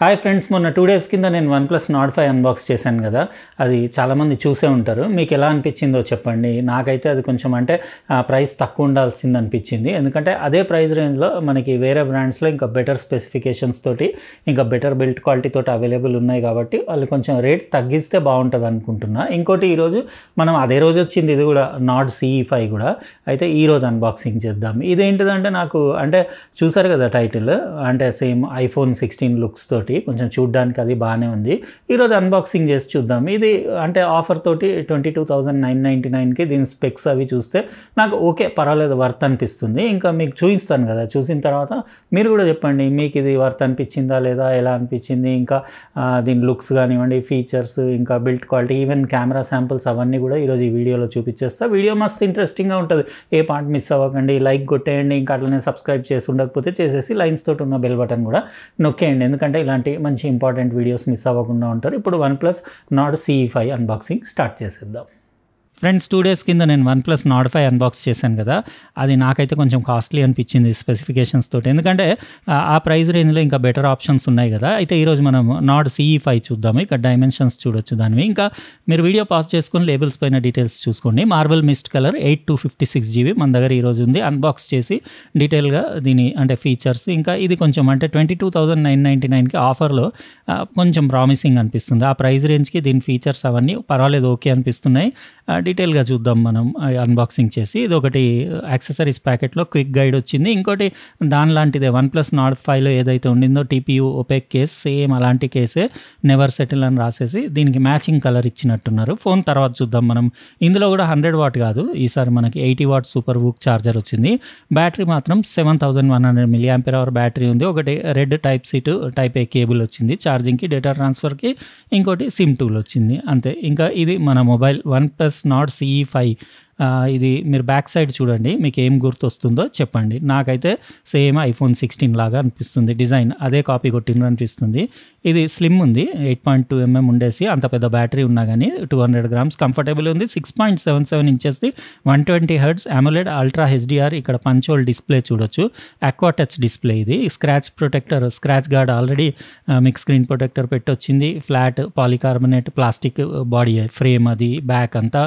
Hi friends, మొన్న 2 days కింద నేను OnePlus Nord 5 అన్బాక్స్ చేశాను కదా. అది చాలామంది చూసే ఉంటారు. మీకు ఎలా అనిపించిందో చెప్పండి. నాకైతే అది కొంచెం ప్రైస్ తక్కువ ఉండాల్సింది అనిపించింది. ఎందుకంటే అదే ప్రైస్ రేంజ్లో మనకి వేరే బ్రాండ్స్లో ఇంకా బెటర్ స్పెసిఫికేషన్స్ తోటి ఇంకా బెటర్ బిల్డ్ క్వాలిటీ తోటి అవైలబుల్ ఉన్నాయి కాబట్టి వాళ్ళు కొంచెం రేట్ తగ్గిస్తే బాగుంటుంది అనుకుంటున్నా. ఇంకోటి ఈరోజు మనం అదే రోజు వచ్చింది ఇది కూడా Nord CE 5 కూడా. అయితే ఈరోజు అన్బాక్సింగ్ చేద్దాం. ఇదేంటిదంటే నాకు చూసారు కదా టైటిల్, సేమ్ iPhone 16 లుక్స్ తోటి కొంచెం చూడడానికి అది బాగానే ఉంది. ఈరోజు అన్బాక్సింగ్ చేసి చూద్దాం. ఇది ఆఫర్ తోటి 22,999కి దీని స్పెక్స్ అవి చూస్తే నాకు ఓకే, పర్వాలేదు, వర్త్ అనిపిస్తుంది. ఇంకా మీకు చూపిస్తాను కదా, చూసిన తర్వాత మీరు కూడా చెప్పండి మీకు ఇది వర్త్ అనిపించిందా లేదా, ఎలా అనిపించింది, ఇంకా దీని లుక్స్ కానివ్వండి, ఫీచర్స్, ఇంకా build quality, even camera samples అవన్నీ కూడా ఈరోజు ఈ వీడియోలో చూపించేస్తా. వీడియో మస్తు ఇంట్రెస్టింగ్గా ఉంటుంది, ఏ పార్ట్ మిస్ అవ్వకండి. లైక్ కొట్టేయండి, ఇంకా అట్లనే సబ్స్క్రైబ్ చేసి ఉండకపోతే చేసేసి లైన్స్ తోటి ఉన్న బెల్ బటన్ కూడా నొక్కేయండి, ఎందుకంటే ఇలాంటి మంచి ఇంపార్టెంట్ వీడియోస్ మిస్ అవ్వకుండా ఉంటారు. ఇప్పుడు OnePlus Nord CE 5 unboxing start చేసేద్దాం. ఫ్రెండ్స్, 2 డేస్ కింద నేను OnePlus Nord 5 అన్బాక్స్ చేశాను కదా. అది నాకైతే కొంచెం కాస్ట్లీ అనిపించింది స్పెసిఫికేషన్స్ తోటి, ఎందుకంటే ఆ ప్రైస్ రేంజ్లో ఇంకా బెటర్ ఆప్షన్స్ ఉన్నాయి కదా. అయితే ఈరోజు మనం Nord CE 5 చూద్దాము. ఇక్కడ డైమెన్షన్స్ చూడొచ్చు దానివి. ఇంకా మీరు వీడియో పాస్ చేసుకొని లేబుల్స్ పైన డీటెయిల్స్ చూసుకోండి. మార్బల్ మిస్ట్ కలర్ 8256 GB మన దగ్గర ఈరోజు ఉంది. అన్బాక్స్ చేసి డీటెయిల్గా దీని ఫీచర్స్, ఇంకా ఇది కొంచెం 22,999కి ఆఫర్లో కొంచెం ప్రామిసింగ్ అనిపిస్తుంది. ఆ ప్రైస్ రేంజ్కి దీని ఫీచర్స్ అవన్నీ పర్వాలేదు, ఓకే అనిపిస్తున్నాయి. డీటెయిల్గా చూద్దాం మనం అన్బాక్సింగ్ చేసి. ఇది ఒకటి యాక్సెసరీస్ ప్యాకెట్లో క్విక్ గైడ్ వచ్చింది. ఇంకోటి దాని లాంటిదే OnePlus Nord 5లో ఏదైతే ఉండిందో TPU ఒపెక్ కేస్, సేమ్ అలాంటి కేసే, నెవర్ సెటిల్ అని రాసేసి దీనికి మ్యాచింగ్ కలర్ ఇచ్చినట్టున్నారు. ఫోన్ తర్వాత చూద్దాం మనం. ఇందులో కూడా 100 వాట్ కాదు, ఈసారి మనకి 80 వాట్ సూపర్ వూక్ ఛార్జర్ వచ్చింది. బ్యాటరీ మాత్రం 7100 mAh బ్యాటరీ ఉంది. ఒకటి రెడ్ టైప్-C టు టైప్-A కేబుల్ వచ్చింది ఛార్జింగ్కి, డేటా ట్రాన్స్ఫర్కి. ఇంకోటి సిమ్ టూల్ వచ్చింది, అంతే. ఇంకా ఇది మన మొబైల్ OnePlus Nord CE 5. ఇది మీరు బ్యాక్ సైడ్ చూడండి, మీకు ఏం గుర్తొస్తుందో చెప్పండి. నాకైతే సేమ్ iPhone 16 లాగా అనిపిస్తుంది డిజైన్, అదే కాపీ కొట్టిండ్రు అనిపిస్తుంది. ఇది స్లిమ్ ఉంది, 8.2 mm ఉండేసి అంత పెద్ద బ్యాటరీ ఉన్నా కానీ 200 grams కంఫర్టబుల్ ఉంది. 6.77 ఇంచెస్ది 120 Hz AMOLED అల్ట్రా HDR. ఇక్కడ పంచోల్ డిస్ప్లే చూడొచ్చు, అక్వా టచ్ డిస్ప్లే. ఇది scratch protector, scratch guard already మీకు స్క్రీన్ ప్రొటెక్టర్ పెట్టొచ్చింది. Flat polycarbonate plastic body frame, అది బ్యాక్ అంతా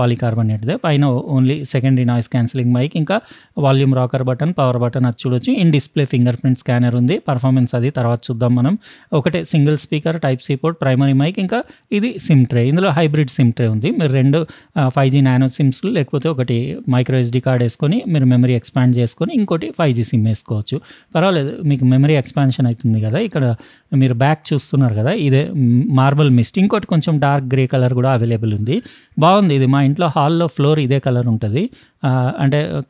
పాలికార్బనేట్దే. పైన only secondary noise cancelling mic, ఇంకా volume rocker button, power button అది చూడొచ్చు. In display fingerprint scanner ఉంది. పర్ఫార్మెన్స్ అది తర్వాత చూద్దాం మనం. ఒకటే single speaker, type C port, primary mic, ఇంకా ఇది సిమ్ ట్రే. ఇందులో హైబ్రిడ్ సిమ్ ట్రే ఉంది. మీరు 2 5G నానో సిమ్స్, లేకపోతే ఒకటి మైక్రో SD కార్డ్ వేసుకొని మీరు మెమరీ ఎక్స్పాండ్ చేసుకొని ఇంకోటి 5G సిమ్ వేసుకోవచ్చు. పర్వాలేదు, మీకు మెమరీ ఎక్స్పాన్షన్ అవుతుంది కదా. ఇక్కడ మీరు బ్యాక్ చూస్తున్నారు కదా, ఇదే మార్బల్ మిస్ట్. ఇంకోటి కొంచెం డార్క్ గ్రే కలర్ కూడా అవైలబుల్ ఉంది. బాగుంది ఇది. మా ఇంట్లో హాల్లో ఫ్లోర్ ఇదే కలర్ ఉంటుంది,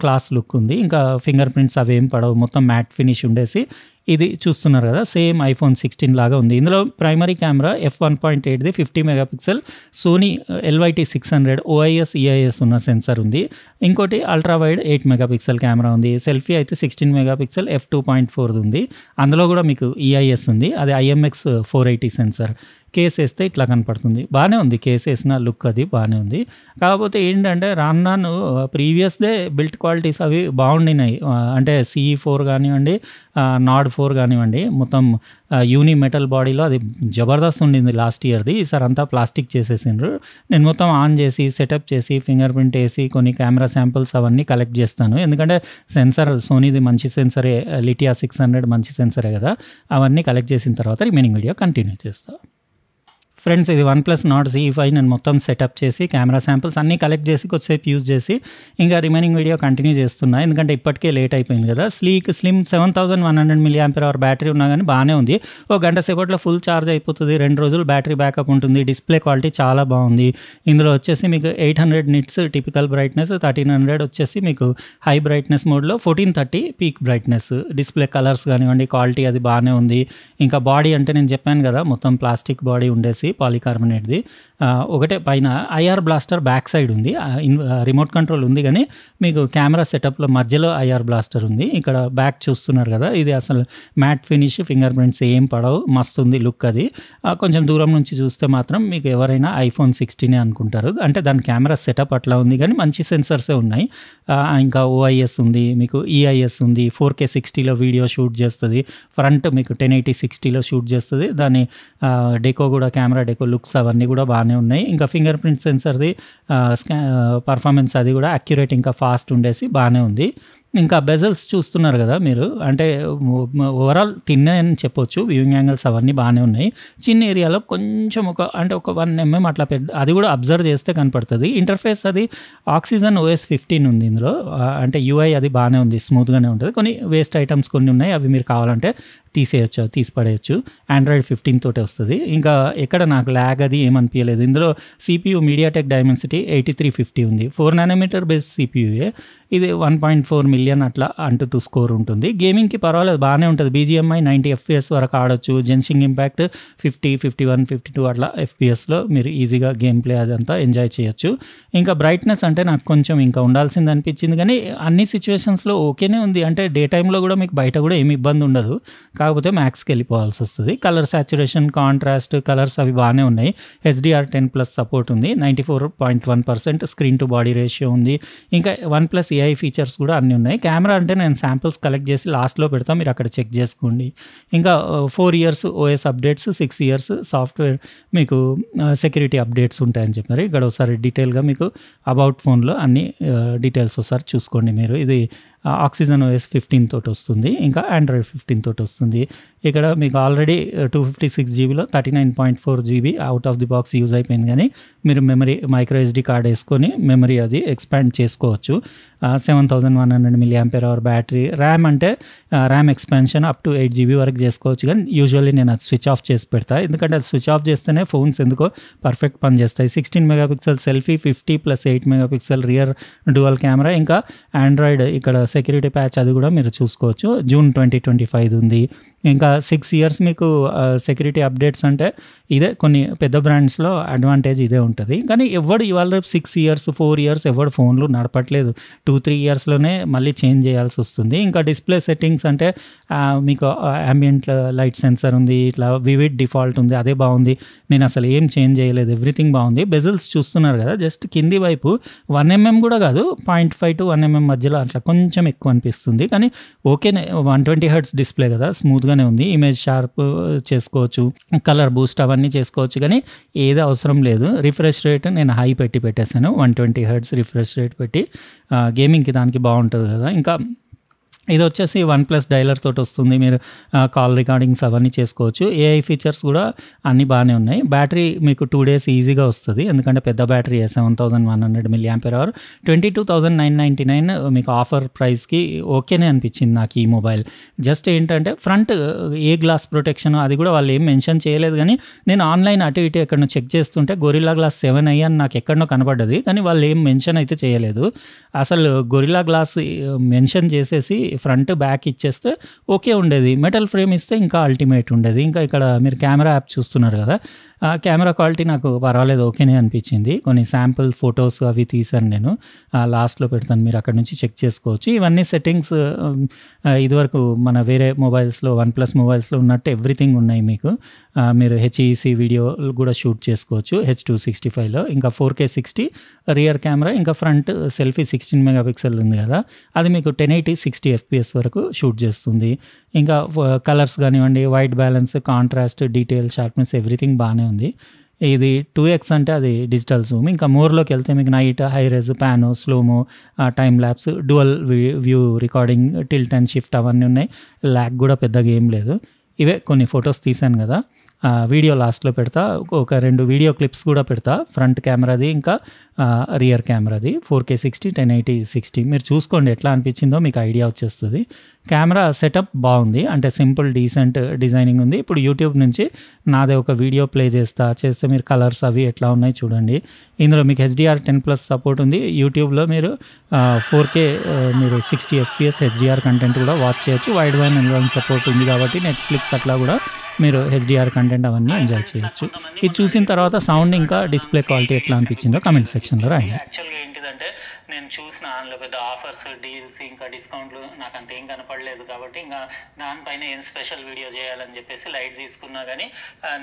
క్లాస్ లుక్ ఉంది. ఇంకా ఫింగర్ ప్రింట్స్ అవేం పడవు, మొత్తం మ్యాట్ ఫినిష్ ఉండేసి. ఇది చూస్తున్నారు కదా, సేమ్ iPhone 16 లాగా ఉంది. ఇందులో ప్రైమరీ కెమెరా f1.8ది 50 MP, Sony LYT 600 OIS EIS ఉన్న సెన్సర్ ఉంది. ఇంకోటి అల్ట్రా వైడ్ 8 MP కెమెరా ఉంది. సెల్ఫీ అయితే 16 MP f2.4 ఉంది. అందులో కూడా మీకు EIS ఉంది, అది IMX 480 సెన్సర్. కేస్ వేస్తే ఇట్లా కనపడుతుంది, బాగానే ఉంది. కేస్ వేసిన లుక్ అది బాగానే ఉంది. కాకపోతే ఏంటంటే రాను ప్రీవియస్దే బిల్ట్ క్వాలిటీస్ అవి బాగుండినాయి. CE 4 కానివ్వండి, Nord 4 కానివ్వండి, మొత్తం యూని మెటల్ బాడీలో అది జబర్దస్త్ ఉండింది లాస్ట్ ఇయర్ది. ఈసారి అంతా ప్లాస్టిక్ చేసేసిండ్రు. నేను మొత్తం ఆన్ చేసి సెటప్ చేసి ఫింగర్ ప్రింట్ వేసి కొన్ని కెమెరా శాంపుల్స్ అవన్నీ కలెక్ట్ చేస్తాను, ఎందుకంటే సెన్సర్ సోనీది మంచి సెన్సరే, లిటియా 600 మంచి సెన్సరే కదా. అవన్నీ కలెక్ట్ చేసిన తర్వాత రిమైనింగ్ వీడియో కంటిన్యూ చేస్తాను. ఫ్రెండ్స్, ఇది OnePlus Nord CE 5 నేను మొత్తం సెటప్ చేసి కెమెరా శాంపుల్స్ అన్నీ కలెక్ట్ చేసి కొద్దిసేపు యూజ్ చేసి ఇంకా రిమైనింగ్ వీడియో కంటిన్యూ చేస్తున్నా, ఎందుకంటే ఇప్పటికే లేట్ అయిపోయింది కదా. స్లిమ్ 7100 mAh బ్యాటరీ ఉన్నా కానీ బాగానే ఉంది. ఒక గంట సేపట్లో ఫుల్ ఛార్జ్ అయిపోతుంది. 2 రోజులు బ్యాటరీ బ్యాకప్ ఉంటుంది. డిస్ప్లే క్వాలిటీ చాలా బాగుంది. ఇందులో వచ్చేసి మీకు 800 nits టిపికల్ బ్రైట్నెస్, 1300 వచ్చేసి మీకు హై బ్రైట్నెస్ మోడ్లో, 1430 పీక్ బ్రైట్నెస్. డిస్ప్లే కలర్స్ కానివ్వండి, క్వాలిటీ అది బాగానే ఉంది. ఇంకా బాడీ నేను చెప్పాను కదా, మొత్తం ప్లాస్టిక్ బాడీ ఉండేసి పాలికార్బనేట్ది. ఒకటే పైన ఐఆర్ బ్లాస్టర్ బ్యాక్ సైడ్ ఉంది, రిమోట్ కంట్రోల్ ఉంది, కానీ మీకు కెమెరా సెటప్లో మధ్యలో ఐఆర్ బ్లాస్టర్ ఉంది. ఇక్కడ బ్యాక్ చూస్తున్నారు కదా, ఇది అసలు మ్యాట్ ఫినిష్, ఫింగర్ ప్రింట్స్ ఏం పడవు, మస్తు ఉంది లుక్ అది. కొంచెం దూరం నుంచి చూస్తే మాత్రం మీకు ఎవరైనా iPhone 16 అనుకుంటారు, అంటే దాని కెమెరా సెటప్ అట్లా ఉంది, కానీ మంచి సెన్సర్సే ఉన్నాయి. ఇంకా OIS ఉంది, మీకు EIS ఉంది, 4K 60లో వీడియో షూట్ చేస్తుంది, ఫ్రంట్ మీకు 1080 60లో షూట్ చేస్తుంది. దాని డెకో కూడా, కెమెరా డెకో లుక్స్ అవన్నీ కూడా బాగానే ఉన్నాయి. ఇంకా ఫింగర్ ప్రింట్ సెన్సర్ది పర్ఫార్మెన్స్ అది కూడా అక్యురేట్, ఇంకా ఫాస్ట్ ఉండేసి బాగానే ఉంది. ఇంకా బెజల్స్ చూస్తున్నారు కదా మీరు, అంటే ఓవరాల్ తిన్నాయని చెప్పొచ్చు, వ్యూయింగ్ యాంగిల్స్ అవన్నీ బాగానే ఉన్నాయి. చిన్న ఏరియాలో కొంచెం ఒక 1 mm అట్లా అది కూడా అబ్జర్వ్ చేస్తే కనపడుతుంది. ఇంటర్ఫేస్ అది ఆక్సిజన్ OS 15 ఉంది ఇందులో, అంటే UI అది బాగానే ఉంది, స్మూత్గానే ఉంటుంది. కొన్ని వేస్ట్ ఐటమ్స్ కొన్ని ఉన్నాయి, అవి మీరు కావాలంటే తీసి పడేయచ్చు. Android 15 తోటే వస్తుంది. ఇంకా ఎక్కడ నాకు ల్యాగ్ అది ఏమనిపించలేదు. ఇందులో CPU MediaTek Dimensity 8350 ఉంది, 4 nm బేస్డ్ CPU. ఇది 1.4 million అట్లా అంటూ స్కోర్ ఉంటుంది. గేమింగ్కి పర్వాలేదు, బాగానే ఉంటుంది. BGMI 90 FPS వరకు ఆడొచ్చు. జెన్సింగ్ ఇంపాక్ట్ 50, 51, 52 అట్లా FPSలో మీరు ఈజీగా గేమ్ ప్లే అదంతా ఎంజాయ్ చేయొచ్చు. ఇంకా బ్రైట్నెస్ అంటే నాకు కొంచెం ఇంకా ఉండాల్సింది అనిపించింది, కానీ అన్ని సిచ్యువేషన్స్లో ఓకేనే ఉంది. అంటే డే టైంలో కూడా మీకు బయట కూడా ఏమి ఇబ్బంది ఉండదు, కాకపోతే మ్యాక్స్కి వెళ్ళిపోవాల్సి వస్తుంది. కలర్ సాచురేషన్, కాంట్రాస్ట్, కలర్స్ అవి బాగానే ఉన్నాయి. HDR10+ సపోర్ట్ ఉంది, 94.1% స్క్రీన్ టు బాడీ రేషియో ఉంది. ఇంకా OnePlus AI ఫీచర్స్ కూడా అన్నీ ఉన్నాయి. కెమెరా అంటే నేను శాంపిల్స్ కలెక్ట్ చేసి లాస్ట్లో పెడతాను, మీరు అక్కడ చెక్ చేసుకోండి. ఇంకా 4 years OS updates, 6 years software మీకు సెక్యూరిటీ అప్డేట్స్ ఉంటాయని చెప్పారు. ఇక్కడ ఒకసారి డీటెయిల్గా మీకు అబౌట్ ఫోన్లో అన్ని డీటెయిల్స్ ఒకసారి చూసుకోండి మీరు. ఇది ఆక్సిజన్ OS 15 తోటి వస్తుంది, ఇంకా Android 15 తోటి వస్తుంది. ఇక్కడ మీకు already 256 GBలో 39.4 GB out of the box use అయిపోయింది, కానీ మీరు మెమరీ మైక్రో SD కార్డ్ వేసుకొని మెమరీ అది ఎక్స్పాండ్ చేసుకోవచ్చు. 7100 mAh బ్యాటరీ. ర్యామ్ అంటే RAM expansion up to 8 GB వరకు చేసుకోవచ్చు, కానీ యూజువల్లీ నేను అది స్విచ్ ఆఫ్ చేసి పెడతాను, ఎందుకంటే అది స్విచ్ ఆఫ్ చేస్తేనే ఫోన్స్ ఎందుకో పర్ఫెక్ట్ పనిచేస్తాయి. 16 MP selfie, 50 + 8 MP rear dual camera. ఇంకా ఆండ్రాయిడ్ ఇక్కడ సెక్యూరిటీ ప్యాచ్ అది కూడా మీరు చూసుకోవచ్చు. June 2025 ఉంది. ఇంకా 6 years మీకు సెక్యూరిటీ అప్డేట్స్ అంటే ఇదే, కొన్ని పెద్ద బ్రాండ్స్లో అడ్వాంటేజ్ ఇదే ఉంటుంది. కానీ ఎవడు ఇవాళ రేపు 6 years 4 years ఎవడు ఫోన్లు నడపట్లేదు, 2-3 yearsలోనే మళ్ళీ చేంజ్ చేయాల్సి వస్తుంది. ఇంకా డిస్ప్లే సెట్టింగ్స్ అంటే మీకు ambient లైట్ సెన్సర్ ఉంది, ఇట్లా వివిడ్ డిఫాల్ట్ ఉంది, అదే బాగుంది. నేను అసలు ఏం చేంజ్ చేయలేదు, ఎవ్రీథింగ్ బాగుంది. బెజిల్స్ చూస్తున్నారు కదా, జస్ట్ కింది వైపు 1 mm కూడా కాదు, 0.5 to 1 mm మధ్యలో అట్లా కొంచెం ఎక్కువ అనిపిస్తుంది. కానీ ఓకేనే, 120 Hz డిస్ప్లే కదా, స్మూత్గానే ఉంది. ఇమేజ్ షార్ప్ చేసుకోవచ్చు, కలర్ బూస్ట్ అవన్నీ చేసుకోవచ్చు, కానీ ఏది అవసరం లేదు. రిఫ్రెష్ రేట్ నేను హై పెట్టేశాను, 120 Hz రిఫ్రెష్ రేట్ పెట్టి. గేమింగ్కి దానికి బాగుంటుంది కదా. ఇంకా ఇది వచ్చేసి OnePlus డైలర్ తోటి వస్తుంది, మీరు కాల్ రికార్డింగ్స్ అవన్నీ చేసుకోవచ్చు. AI ఫీచర్స్ కూడా అన్నీ బాగానే ఉన్నాయి. బ్యాటరీ మీకు 2 days ఈజీగా వస్తుంది, ఎందుకంటే పెద్ద బ్యాటరీ 7100 mAh. 22,999 మీకు ఆఫర్ ప్రైస్కి ఓకేనే అనిపించింది నాకు ఈ మొబైల్. జస్ట్ ఏంటంటే ఫ్రంట్ ఏ గ్లాస్ ప్రొటెక్షన్ అది కూడా వాళ్ళు ఏం మెన్షన్ చేయలేదు, కానీ నేను ఆన్లైన్ అటు ఇటు ఎక్కడో చెక్ చేస్తుంటే గొరిల్లా గ్లాస్ 7i అని నాకు ఎక్కడనో కనపడ్డది, కానీ వాళ్ళు ఏం మెన్షన్ అయితే చేయలేదు. అసలు గొరిల్లా గ్లాస్ మెన్షన్ చేసేసి ఫ్రంట్ బ్యాక్ ఇచ్చేస్తే ఓకే ఉండేది, మెటల్ ఫ్రేమ్ ఇస్తే ఇంకా అల్టిమేట్ ఉండేది. ఇంకా ఇక్కడ మీరు కెమెరా యాప్ చూస్తున్నారు కదా, కెమెరా క్వాలిటీ నాకు పర్వాలేదు, ఓకేనే అనిపించింది. కొన్ని శాంపుల్ ఫొటోస్ అవి తీసాను నేను, లాస్ట్లో పెడతాను, మీరు అక్కడ నుంచి చెక్ చేసుకోవచ్చు. ఇవన్నీ సెట్టింగ్స్ ఇదివరకు మన వేరే మొబైల్స్లో, OnePlus మొబైల్స్లో ఉన్నట్టు ఎవ్రీథింగ్ ఉన్నాయి మీకు. మీరు HEC వీడియో కూడా షూట్ చేసుకోవచ్చు H265లో. ఇంకా 4K 60 రియర్ కెమెరా, ఇంకా ఫ్రంట్ సెల్ఫీ 16 MP ఉంది కదా, అది మీకు 1080 60 FPS వరకు షూట్ చేస్తుంది. ఇంకా కలర్స్ కానివ్వండి, white balance, contrast, detail, sharpness everything బాగానే ఉంది. ఇది 2x అంటే అది డిజిటల్ జూమ్. ఇంకా మోర్లోకి వెళ్తే మీకు night, high res, pano, slow mo, time lapse, dual view recording, tilt and shift అవన్నీ ఉన్నాయి. ల్యాగ్ కూడా పెద్దగా ఏం లేదు. ఇవే కొన్ని ఫొటోస్ తీసాను కదా, వీడియో లాస్ట్లో పెడతా, ఒక 2 వీడియో క్లిప్స్ కూడా పెడతా, ఫ్రంట్ కెమెరాది ఇంకా రియర్ కెమెరాది, 4K 60 1080 60. మీరు చూసుకోండి ఎట్లా అనిపించిందో మీకు ఐడియా వచ్చేస్తుంది. కెమెరా సెటప్ బాగుంది, అంటే సింపుల్ డీసెంట్ డిజైనింగ్ ఉంది. ఇప్పుడు యూట్యూబ్ నుంచి నాదే ఒక వీడియో ప్లే చేస్తే మీరు కలర్స్ అవి ఎట్లా ఉన్నాయి చూడండి. ఇందులో మీకు HDR10+ సపోర్ట్ ఉంది. యూట్యూబ్లో మీరు 4K మీరు 60 FPS HDR కంటెంట్ కూడా వాచ్ చేయొచ్చు. వైడ్ వైడ్ ఎన్విరాన్మెంట్ సపోర్ట్ ఉంది కాబట్టి నెట్ఫ్లిక్స్ అట్లా కూడా మీరు హెచ్డిఆర్ కంటెంట్ అవన్నీ ఎంజాయ్ చేయొచ్చు. ఇది చూసిన తర్వాత సౌండ్ ఇంకా డిస్ప్లే క్వాలిటీ ఎట్లా అనిపించిందో కామెంట్ సెక్షన్లో రాయండి. యాక్చువల్గా ఏంటిదంటే నేను చూసిన అందులో పెద్ద ఆఫర్స్, డీల్స్, ఇంకా డిస్కౌంట్లు నాకు అంత ఏం కనపడలేదు కాబట్టి ఇంకా దానిపైన ఏం స్పెషల్ వీడియో చేయాలని చెప్పేసి లైట్ తీసుకున్నా. కానీ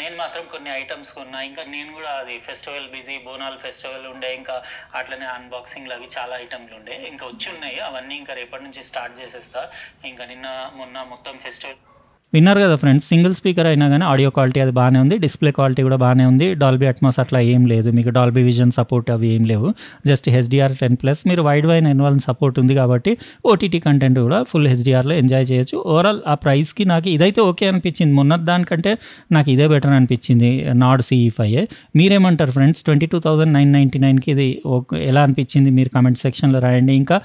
నేను మాత్రం కొన్ని ఐటమ్స్ కొన్నా. ఇంకా నేను కూడా అది ఫెస్టివల్ బిజీ, బోనాల్ ఫెస్టివల్ ఉండే, ఇంకా అట్లనే అన్బాక్సింగ్లు అవి చాలా ఐటమ్లు ఉండే, ఇంకా వచ్చి ఉన్నాయి. అవన్నీ ఇంకా రేపటి నుంచి స్టార్ట్ చేసేస్తా. ఇంకా నిన్న మొన్న మొత్తం ఫెస్టివల్ విన్నారు కదా ఫ్రెండ్స్. సింగిల్ స్పీకర్ అయినా కానీ ఆడియో క్వాలిటీ అది బాగానే ఉంది, డిస్ప్లే క్వాలిటీ కూడా బాగానే ఉంది. డాల్బీ అట్మాస్ అట్లా ఏం లేదు, మీకు డాల్బీ విజన్ సపోర్ట్ అవి ఏం లేవు, జస్ట్ హెచ్డిఆర్ 10+. మీరు వైడ్ వైన్ ఎన్వాల్వ్ సపోర్ట్ ఉంది కాబట్టి ఓటీటీ కంటెంట్ కూడా ఫుల్ హెచ్డిఆర్లో ఎంజాయ్ చేయొచ్చు. ఓవరాల్ ఆ ప్రైస్కి నాకు ఇదైతే ఓకే అనిపించింది. మొన్న దానికంటే నాకు ఇదే బెటర్ అనిపించింది, నాడ్ CE5. మీరేమంటారు ఫ్రెండ్స్? 22,999కి ఇది ఎలా అనిపించింది మీరు కామెంట్ సెక్షన్లో రాయండి. ఇంకా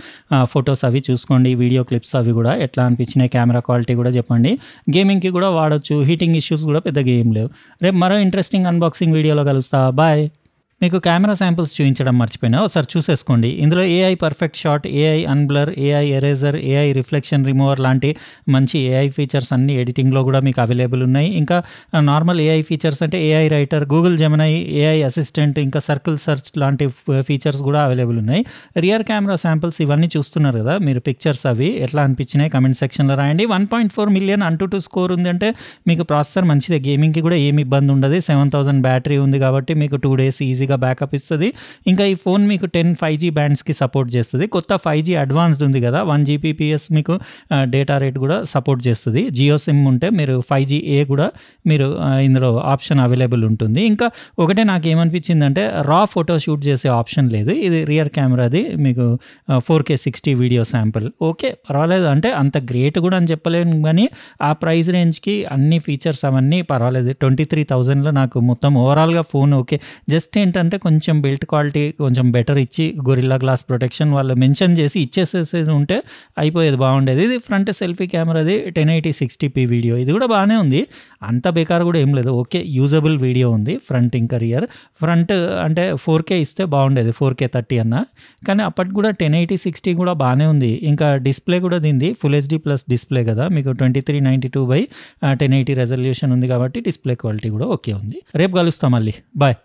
ఫొటోస్ అవి చూసుకోండి, వీడియో క్లిప్స్ అవి కూడా ఎట్లా అనిపించినాయి, కెమెరా క్వాలిటీ కూడా చెప్పండి. గేమింగ్కి కూడా వాడచ్చు, హీటింగ్ ఇష్యూస్ కూడా పెద్దగా ఏం లేవు. రేపు మరో ఇంట్రెస్టింగ్ అన్బాక్సింగ్ వీడియోలో కలుస్తా. బాయ్. మీకు కెమెరా శాంపిల్స్ చూపించడం మర్చిపోయినా, ఒకసారి చూసేసుకోండి. ఇందులో AI perfect shot, AI అన్బ్లర్, AI eraser, AI reflection remover లాంటి మంచి AI ఫీచర్స్ అన్ని ఎడిటింగ్లో కూడా మీకు అవైలబుల్ ఉన్నాయి. ఇంకా నార్మల్ AI ఫీచర్స్ అంటే AI writer, Google Gemini, AI assistant, ఇంకా సర్కిల్ సెర్చ్ లాంటి ఫీచర్స్ కూడా అవైలబుల్ ఉన్నాయి. రియర్ కెమెరా శాంపిల్స్ ఇవన్నీ చూస్తున్నారు కదా మీరు, పిక్చర్స్ అవి ఎట్లా అనిపించినాయి కామెంట్ సెక్షన్లో రాయండి. 1.4 మిలియన్ Antutu స్కోర్ ఉంది అంటే మీకు ప్రాసెసర్ మంచిదే, గేమింగ్కి కూడా ఏమి ఇబ్బంది ఉండదు. 7000 బ్యాటరీ ఉంది కాబట్టి మీకు 2 days ఈజీగా బ్యాకప్ ఇస్తుంది. ఇంకా ఈ ఫోన్ మీకు 10 5G బ్యాండ్స్కి సపోర్ట్ చేస్తుంది. కొత్త 5G అడ్వాన్స్డ్ ఉంది కదా, 1 Gbps మీకు డేటా రేట్ కూడా సపోర్ట్ చేస్తుంది. జియో సిమ్ ఉంటే మీరు 5G కూడా మీరు ఇందులో ఆప్షన్ అవైలబుల్ ఉంటుంది. ఇంకా ఒకటే నాకు ఏమనిపించిందంటే రా ఫోటో షూట్ చేసే ఆప్షన్ లేదు. ఇది రియర్ కెమెరాది మీకు 4K 60 వీడియో శాంపుల్. ఓకే పర్వాలేదు, అంటే అంత గ్రేట్ కూడా అని చెప్పలేను, కానీ ఆ ప్రైస్ రేంజ్కి అన్ని ఫీచర్స్ అవన్నీ పర్వాలేదు. 23,000లో నాకు మొత్తం ఓవరాల్గా ఫోన్ ఓకే. జస్ట్ ఏంటంటే కొంచెం బిల్ట్ క్వాలిటీ కొంచెం బెటర్ ఇచ్చి, గొరిల్లా గ్లాస్ ప్రొటెక్షన్ వాళ్ళు మెన్షన్ చేసి ఇచ్చేసేది ఉంటే అయిపోయేది, బాగుండేది. ఇది ఫ్రంట్ సెల్ఫీ కెమెరాది 1080 60p వీడియో, ఇది కూడా బాగానే ఉంది, అంత బేకార్ కూడా ఏం లేదు. ఓకే యూజబుల్ వీడియో ఉంది ఫ్రంట్ ఇంకా రియర్. ఫ్రంట్ అంటే 4K ఇస్తే బాగుండేది, 4K 30 అన్న, కానీ అప్పటికి కూడా 1080 60 కూడా బాగానే ఉంది. ఇంకా డిస్ప్లే కూడా దీనిది ఫుల్ HD+ డిస్ప్లే కదా, మీకు 2392/1080 రెజల్యూషన్ ఉంది కాబట్టి డిస్ప్లే క్వాలిటీ కూడా ఓకే ఉంది. రేపు కలుస్తాం మళ్ళీ, బాయ్.